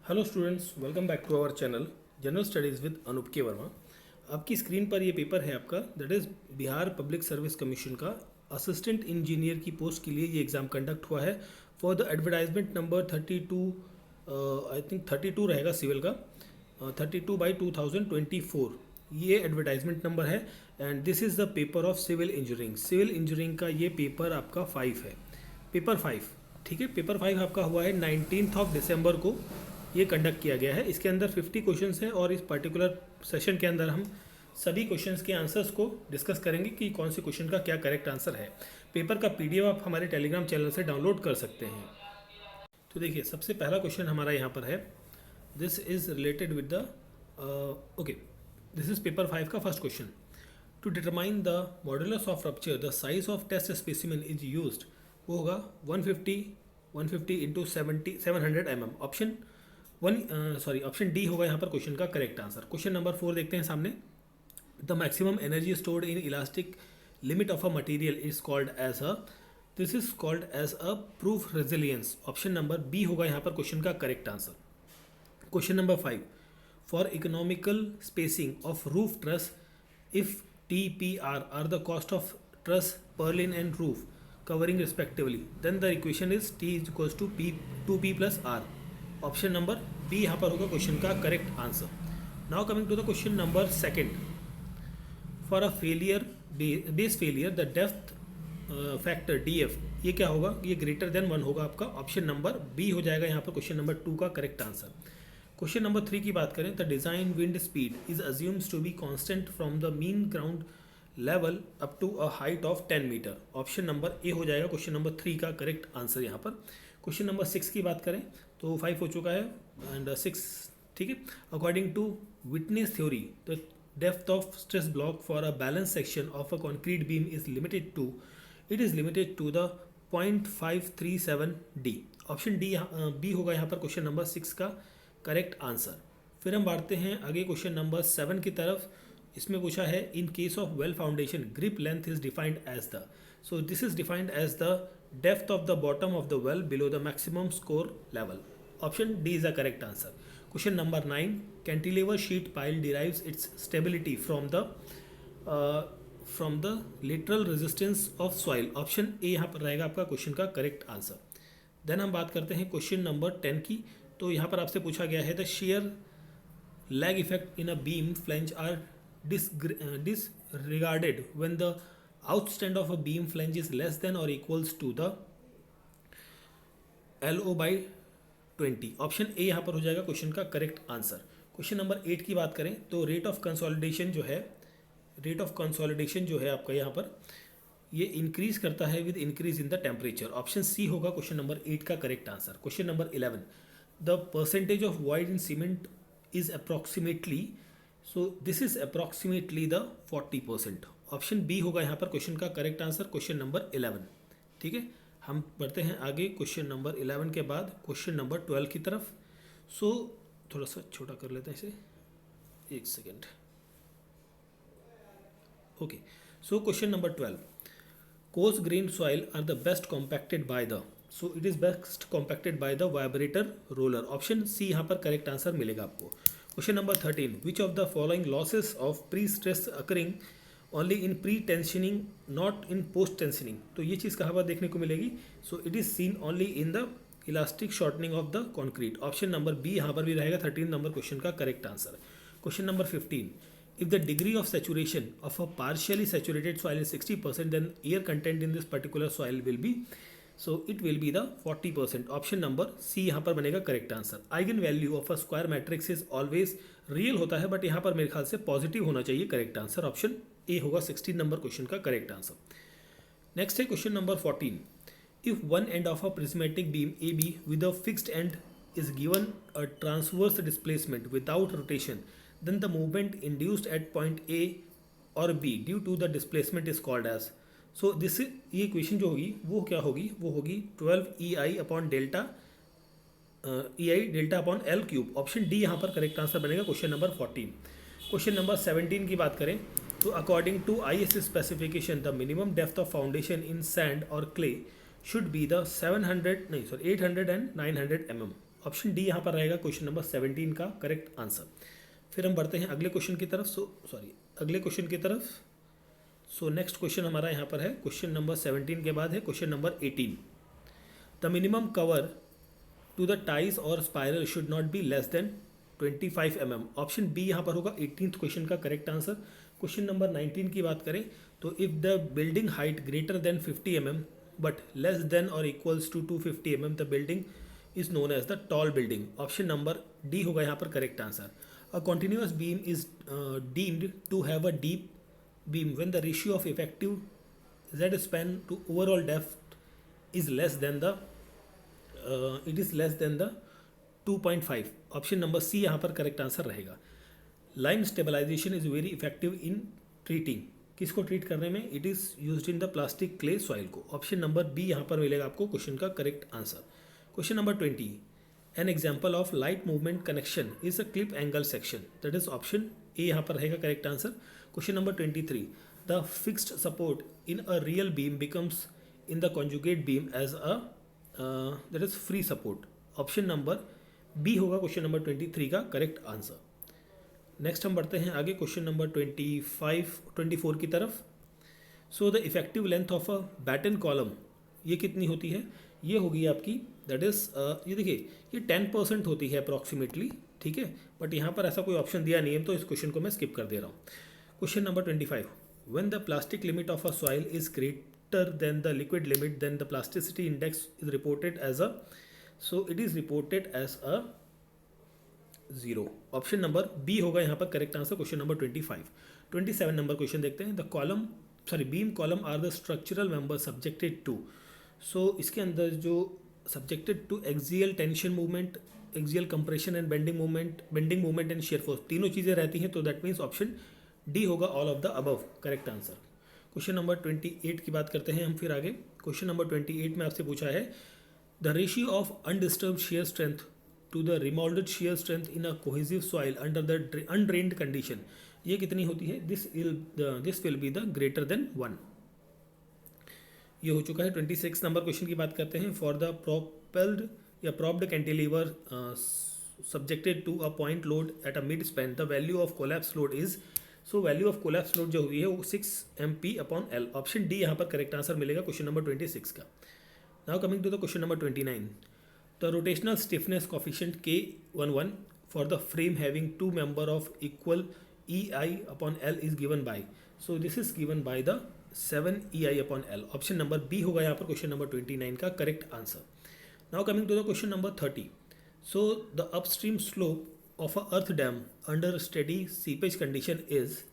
Hello students, welcome back to our channel general studies with Anoop K Verma. आपकी screen पर ये paper है आपका, that is Bihar public service commission का असिस्टेंट इंजीनियर की पोस्ट के लिए ये एग्ज़ाम कंडक्ट हुआ है for the advertisement number 32, I think 32 रहेगा सिविल का, 32/2024 ये एडवर्टाइजमेंट नंबर है। And this is the paper of civil engineering. Civil engineering का ये पेपर आपका 5 है, पेपर 5। ठीक है, पेपर 5 आपका हुआ है 19 दिसंबर को ये कंडक्ट किया गया है। इसके अंदर 50 क्वेश्चंस हैं और इस पर्टिकुलर सेशन के अंदर हम सभी क्वेश्चंस के आंसर्स को डिस्कस करेंगे कि कौन से क्वेश्चन का क्या करेक्ट आंसर है। पेपर का पीडीएफ आप हमारे टेलीग्राम चैनल से डाउनलोड कर सकते हैं। तो देखिए, सबसे पहला क्वेश्चन हमारा यहाँ पर है, this is related with the okay, this is paper 5 का first question. To determine the modulus of rupture the size of test specimen is used. वो होगा 150 इंटू 700 mm। ऑप्शन डी होगा यहाँ पर क्वेश्चन का करेक्ट आंसर। क्वेश्चन नंबर 4 देखते हैं सामने। The maximum energy stored in elastic limit of a material is called as a, this is called as a proof resilience. Option number B होगा यहाँ पर क्वेश्चन का correct answer. Question number 5, for economical spacing of roof truss if T P R the cost of truss, purlin and roof covering respectively, then the equation is T is equals to P 2P plus R। Option number B यहाँ पर होगा question का correct answer. Now coming to the question number second, for a failure base failure the depth factor DF, ये क्या होगा, ये greater than 1 होगा आपका। ऑप्शन नंबर बी हो जाएगा यहाँ पर क्वेश्चन नंबर 2 का करेक्ट आंसर। क्वेश्चन नंबर 3 की बात करें, the design wind speed is assumes to be constant from the mean ground level up to a height of 10 metre. Option number A हो जाएगा क्वेश्चन नंबर 3 का correct answer यहाँ पर। Question number 6 की बात करें तो 5 हो चुका है एंड 6, ठीक है। According to witness theory the depth of stress block for a balance section of a concrete beam is limited to, it is limited to the 0.537 D. Option D B होगा यहाँ पर क्वेश्चन नंबर 6 का correct answer. फिर हम बढ़ते हैं आगे question number 7 की तरफ। इसमें पूछा है, in case of well foundation grip length is defined as the, so this is defined as the depth of the bottom of the well below the maximum scour level. Option D is the correct answer. Question number 9, cantilever sheet pile derives its stability from the lateral resistance of soil. Option A यहाँ पर रहेगा आपका question का correct answer. Then हम बात करते हैं question number 10 की। तो यहाँ पर आपसे पूछा गया है, the shear lag effect in a beam flange are disregarded when the outstand of a beam flange is less than or equals to the LO/20। Option A यहाँ पर हो जाएगा क्वेश्चन का करेक्ट आंसर। क्वेश्चन नंबर 8 की बात करें तो rate of consolidation जो है आपका यहाँ पर, ये इंक्रीज करता है with increase in the temperature. Option C होगा क्वेश्चन नंबर 8 का correct answer. Question number 11, the percentage of void in cement is approximately, so this is approximately the 40%। Option B होगा यहाँ पर क्वेश्चन का करेक्ट आंसर। क्वेश्चन नंबर 11, ठीक है। हम बढ़ते हैं आगे क्वेश्चन नंबर 11 के बाद क्वेश्चन नंबर 12 की तरफ। सो थोड़ा सा छोटा कर लेते हैं इसे, एक second. Okay, so question number 12, coarse grain soil are the best compacted by the, so it is best compacted by the vibrator roller. Option C यहाँ पर करेक्ट आंसर मिलेगा आपको। Question number 13, which of the following losses of pre stress occurring only in pre tensioning not in post tensioning. तो ये चीज़ कहाँ पर देखने को मिलेगी, so it is seen only in the elastic shortening of the concrete. Option number B यहाँ पर भी रहेगा 13 नंबर क्वेश्चन का correct answer. Question number 15, if the degree of saturation of a partially saturated soil is 60%, then air content in this particular soil will be, so it will be the 40%। Option number C यहाँ पर बनेगा correct answer. Eigen value of a square matrix is always real होता है, but यहाँ पर मेरे ख्याल से पॉजिटिव होना चाहिए करेक्ट आंसर। ऑप्शन ए होगा 16 नंबर क्वेश्चन का करेक्ट आंसर। नेक्स्ट है question number 14, if one end of a prismatic beam A be with a fixed and is given a transverse displacement without rotation, then the movement induced at point A or B due to the displacement is called as, so this is, ये equation जो होगी वो क्या होगी, वो होगी 12 EI upon delta upon L cube. Option D यहाँ पर करेक्ट आंसर बनेगा क्वेश्चन नंबर 14। क्वेश्चन नंबर 17 की बात करें तो according to IS specification the minimum depth of foundation in sand और clay should be the 800 and 900 mm। Option D यहाँ पर रहेगा क्वेश्चन नंबर 17 का करेक्ट आंसर। फिर हम बढ़ते हैं अगले क्वेश्चन की तरफ। अगले क्वेश्चन की तरफ। नेक्स्ट क्वेश्चन हमारा यहाँ पर है क्वेश्चन नंबर 17 के बाद है question number 18। The minimum cover to the ties और spiral should not be less than 25 mm। Option B यहाँ पर होगा 18th क्वेश्चन का करेक्ट आंसर। क्वेश्चन नंबर 19 की बात करें तो if the building height greater than 50 mm but less than और equals to 250 mm the building is known as the tall building. Option number D होगा यहाँ पर correct answer. A continuous beam is deemed to have a deep beam when the ratio of effective z span to overall depth is less than the 2.5। Option number C यहाँ पर correct answer रहेगा। Lime stabilisation is very effective in treating. किसको treat करने में? It is used in the plastic clay soil को। Option number B यहाँ पर मिलेगा आपको क्वेश्चन का correct answer. Question number 20। An example of light movement connection is a clip angle section, that is option A यहाँ पर रहेगा correct answer. Question number 23। The fixed support in a real beam becomes in the conjugate beam as a that is free support. Option number B होगा question number 23 का correct answer. Next हम बढ़ते हैं आगे question number 24 की तरफ। The effective length of a batten column ये कितनी होती है? ये होगी आपकी दैट इज़ ये देखिए ये 10% होती है अप्रॉक्सीमेटली, ठीक है, बट यहाँ पर ऐसा कोई ऑप्शन दिया नहीं है तो इस क्वेश्चन को मैं स्किप कर दे रहा हूँ। Question number 25। When the plastic limit of a soil is greater than the liquid limit then the plasticity index is reported as a it is reported as a 0। Option number B होगा यहाँ पर correct answer question number 25। 27 number question देखते हैं। The beam column are the structural member subjected to. इसके अंदर जो subjected to axial tension movement, axial compression and bending movement and shear force, तीनों चीज़ें रहती हैं, तो दैट मीन्स ऑप्शन डी होगा all of the above correct answer. Question number 28 की बात करते हैं हम फिर आगे। क्वेश्चन नंबर 28 में आपसे पूछा है the ratio of undisturbed shear strength to the remoulded shear strength in a cohesive soil under the undrained condition, ये कितनी होती है? This will be the greater than 1। ये हो चुका है। 26 नंबर क्वेश्चन की बात करते हैं। फॉर द प्रोपेल्ड या propped cantilever subjected to a point load at a mid span the value of collapse load is, value of collapse load जो हुई है वो 6 MP/L। ऑप्शन डी यहाँ पर करेक्ट आंसर मिलेगा क्वेश्चन नंबर 26 का। Now coming to the question number 29। The rotational stiffness coefficient K11 for the frame having 2 member of equal EI/L is given by, this is given by the 7 EI/L। Option number B होगा यहाँ पर question number 29 का correct answer. Now coming to the question number 30। The upstream slope of a earth dam under steady seepage condition is,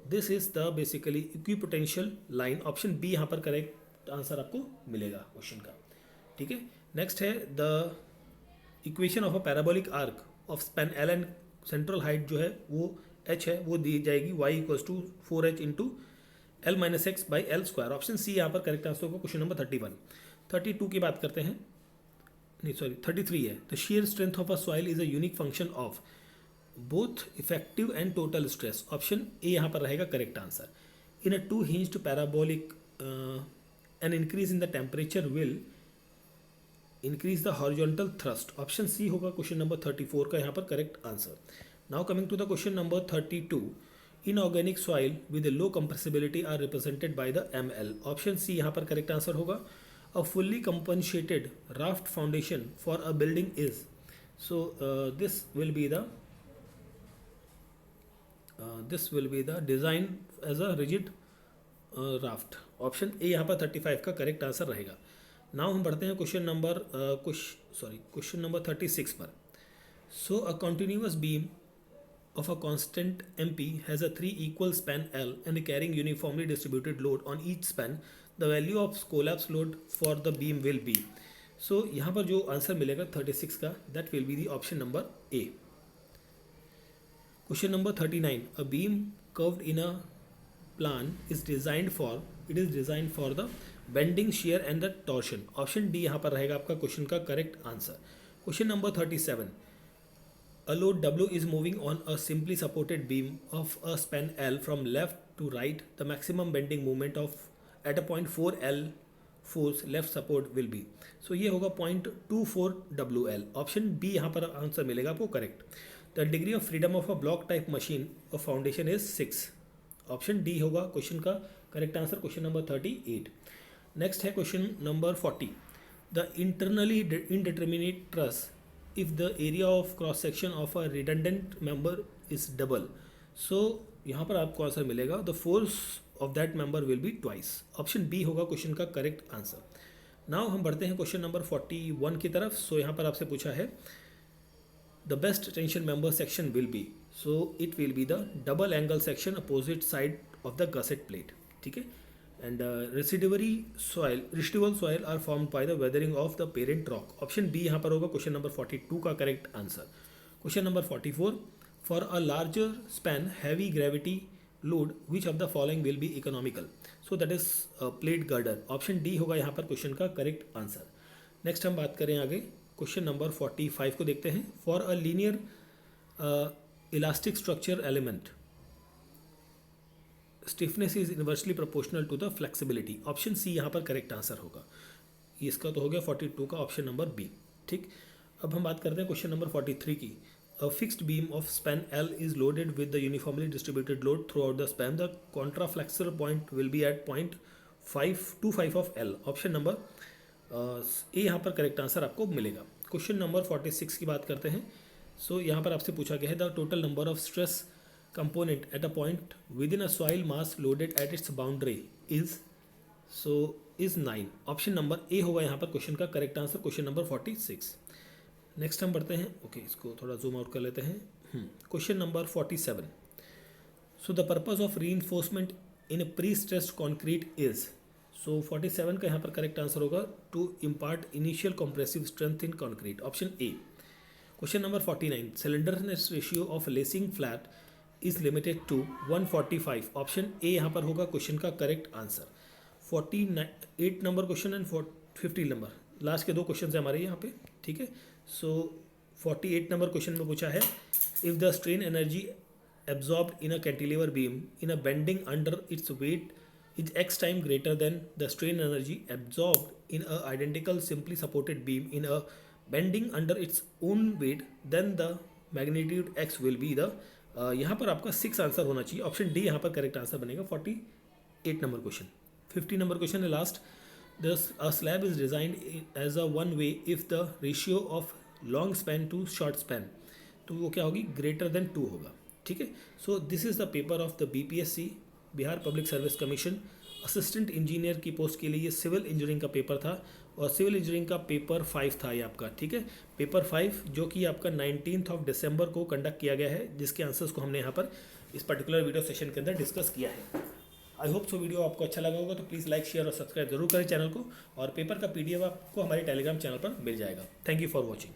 this is the basically equipotential line. Option B यहाँ पर correct answer आपको मिलेगा question का, ठीक है। Next है the equation of a parabolic arc of span L and central height जो है वो h है, वो दी जाएगी y = 4h into L-x/L²। Option C यहाँ पर करेक्ट आंसर होगा क्वेश्चन नंबर 31। 32 की बात करते हैं, 33 है। The shear strength of a soil is a unique function of both effective and total stress. Option A यहाँ पर रहेगा correct answer. In a 2 hinged parabolic an increase in the temperature will increase the horizontal thrust. Option C होगा question number 34 का यहाँ पर correct answer. Now coming to the question number 32। Inorganic soil with a low compressibility are represented by the ML। Option C यहाँ पर correct answer होगा। A fully compensated raft foundation for a building is, this will be the design as a rigid raft. Option A यहाँ पर 35 का correct answer रहेगा। Now हम बढ़ते हैं क्वेश्चन नंबर 36 पर। A continuous beam of a constant MP has a 3 equal span L and carrying uniformly distributed load on each span, the value of collapse load for the beam will be, यहाँ पर जो answer मिलेगा 36 का, that will be the option number A। Question number 39। a beam curved in a plan is designed for the bending, shear and the torsion। Option D यहाँ पर रहेगा आपका question का correct answer. Question number 37। A load W is moving on a simply supported beam of a span L from left to right. The maximum bending moment at a point 4L force left support will be. So ये होगा 0.24 WL. Option B यहाँ पर answer मिलेगा आपको correct. The degree of freedom of a block type machine of foundation is 6. Option D होगा question का correct answer, question number 38. Next है question number 40. The internally indeterminate truss if the area of cross section of a redundant member is double. So यहाँ पर आपको answer मिलेगा the force of that member will be twice. Option B होगा question का correct answer. Now हम बढ़ते हैं question number 41 की तरफ. सो यहाँ पर आपसे पूछा है the best tension member section will be. So it will be the double angle section opposite side of the gusset plate. ठीक है. And residual soil are formed by the weathering of the parent rock. Option B यहाँ पर होगा question number 42 का correct answer. Question number 44. For a larger span, heavy gravity load, which of the following will be economical? So that is plate girder. Option D होगा यहाँ पर question का correct answer. Next हम बात करें आगे question number 45 को देखते हैं. For a linear elastic structure element stiffness is inversely proportional to the flexibility. Option C यहाँ पर करेक्ट आंसर होगा. इसका तो हो गया 42 का ऑप्शन नंबर बी. ठीक. अब हम बात करते हैं क्वेश्चन नंबर 43 की. A fixed beam of span L is loaded with the uniformly distributed load throughout the span. The contraflexure point will be at 0.525 of L. Option number ए यहाँ पर correct answer आपको मिलेगा. क्वेश्चन नंबर 46 की बात करते हैं. सो यहाँ पर आपसे पूछा गया है the total number of stress component at a point with in a soil mass loaded at its boundary is 9. Option number ए होगा यहाँ पर क्वेश्चन का correct answer, question number 46. Next हम बढ़ते हैं. ओके, इसको थोड़ा जूम आउट कर लेते हैं. Question number 47. So the purpose of reinforcement in pre stressed concrete is. So 47 का यहाँ पर करेक्ट आंसर होगा to impart initial compressive strength in concrete. Option A. Question number 49. Slenderness ratio of lacing flat is limited to 145. Option A यहाँ पर होगा question का correct answer. 48 number question and 50 number last के दो question है हमारे यहाँ पे. ठीक है. सो 48 नंबर क्वेश्चन में पूछा है if the strain energy absorbed in a cantilever beam in a bending under its weight is x time greater than the strain energy absorbed in a identical simply supported beam in a bending under its own weight then the magnitude x will be the. यहाँ पर आपका 6 answer होना चाहिए. Option D यहाँ पर correct answer बनेगा 48 number question. 50 number question है last. A slab is designed as a one way if the ratio of long span to short span, तो वो क्या होगी ग्रेटर देन 2 होगा. ठीक है. So this is the paper of the BPSC Bihar public service commission. Assistant engineer की post के लिए ये सिविल इंजीनियरिंग का पेपर था और सिविल इंजीनियरिंग का पेपर 5 था ये आपका. ठीक है. पेपर 5 जो कि आपका 19 दिसंबर को कंडक्ट किया गया है, जिसके आंसर्स को हमने यहाँ पर इस पर्टिकुलर वीडियो सेशन के अंदर डिस्कस किया है. आई होप सो वीडियो आपको अच्छा लगा होगा. तो प्लीज़ लाइक शेयर और सब्सक्राइब जरूर करें चैनल को. और पेपर का PDF आपको हमारे टेलीग्राम चैनल पर मिल जाएगा. Thank you for watching.